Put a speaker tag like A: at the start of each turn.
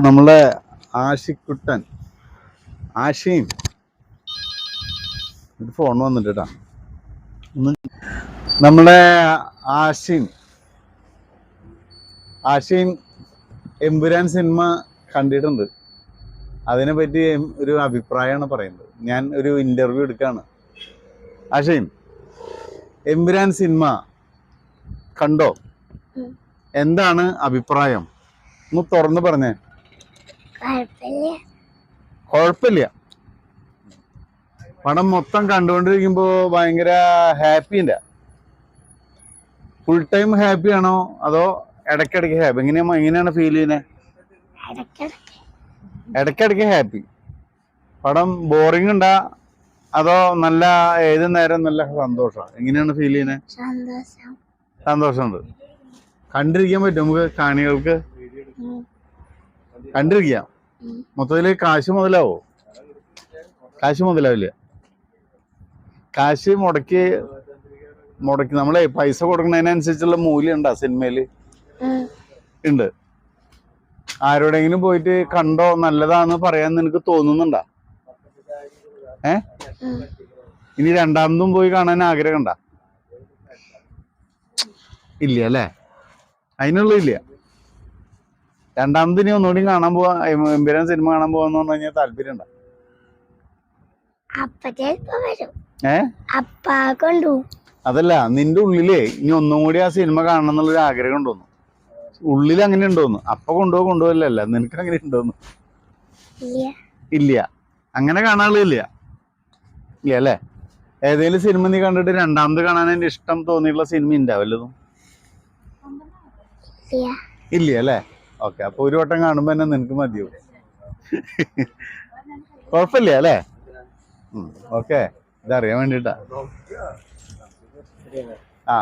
A: നമ്മളെ ആഷിക്കുട്ടൻ ആഷീൻ ഒരു ഫോൺ വന്നിട്ട് കേട്ടാ. നമ്മളെ ആഷീൻ എമ്പുരാൻ സിനിമ കണ്ടിട്ടുണ്ട്. അതിനെ പറ്റി ഒരു അഭിപ്രായമാണ് പറയുന്നത്. ഞാൻ ഒരു ഇന്റർവ്യൂ എടുക്കാണ്. ആഷീൻ, എമ്പുരാൻ സിനിമ കണ്ടോ? എന്താണ് അഭിപ്രായം? ഒന്ന് തുറന്ന് പറഞ്ഞേ. കുഴപ്പമില്ല. പടം മൊത്തം കണ്ടുകൊണ്ടിരിക്കുമ്പോ ഭയങ്കര ഹാപ്പിയില്ല. ഫുൾ ടൈം ഹാപ്പി ആണോ അതോ ഇടയ്ക്കിടയ്ക്ക് ഹാപ്പി? എങ്ങനെയാണ് ഫീൽ ചെയ്യുന്നത്? ഇടയ്ക്കിടയ്ക്ക് ഹാപ്പി. പടം ബോറിംഗ് ഉണ്ടാ അതോ നല്ല ഏത് നേരം നല്ല സന്തോഷം? എങ്ങനെയാണ് ഫീൽ ചെയ്യുന്നത്? സന്തോഷമുണ്ട്. കണ്ടിരിക്കാൻ പറ്റും നമുക്ക് കാണികൾക്ക്? കണ്ടിരിക്കാം. മൊത്തത്തില് കാശ് മുതലാവോ? കാശ് മുതലാവില്ല. കാശ് മുടക്കി നമ്മളെ പൈസ കൊടുക്കുന്നതിനനുസരിച്ചുള്ള മൂല്യം ഉണ്ടാ സിനിമയില്? ഉണ്ട്. ആരോടെങ്കിലും പോയിട്ട് കണ്ടോ നല്ലതാന്ന് പറയാൻ നിനക്ക് തോന്നുന്നുണ്ടാ? ഇനി രണ്ടാമതും പോയി കാണാൻ ആഗ്രഹം ഉണ്ടാ? ഇല്ല അല്ലേ? അതിനുള്ള ഇല്ല. രണ്ടാമത് ഇനി ഒന്നുകൂടി കാണാൻ പോവാ, എമ്പുരാൻ സിനിമ കാണാൻ പോവാന്ന് പറഞ്ഞു കഴിഞ്ഞാൽ താല്പര്യം ഉണ്ടാ? അതല്ല, നിന്റെ ഉള്ളിലേ ഇനി ഒന്നും കൂടി ആ സിനിമ കാണണം എന്നുള്ളൊരു ആഗ്രഹം ഉണ്ടോന്നു? ഉള്ളിൽ അങ്ങനെ ഉണ്ടോന്ന്? അപ്പൊ കൊണ്ടുപോകല്ലല്ല, നിനക്ക് അങ്ങനെ ഉണ്ടോന്ന്? ഇല്ല. അങ്ങനെ കാണാറില്ല. ഇല്ല അല്ലേ? ഏതെങ്കിലും സിനിമ നീ കണ്ടിട്ട് രണ്ടാമത് കാണാൻ എന്റെ ഇഷ്ടം തോന്നിയിട്ടുള്ള സിനിമ ഉണ്ടാവല്ലതും? ഇല്ല അല്ലേ? ഓക്കെ, അപ്പൊ ഒരു വട്ടം കാണുമ്പോ തന്നെ നിനക്ക് മതിയാവും. കുഴപ്പമില്ല അല്ലേ? ഓക്കെ, ഇതറിയാൻ വേണ്ടിട്ടാ. ആ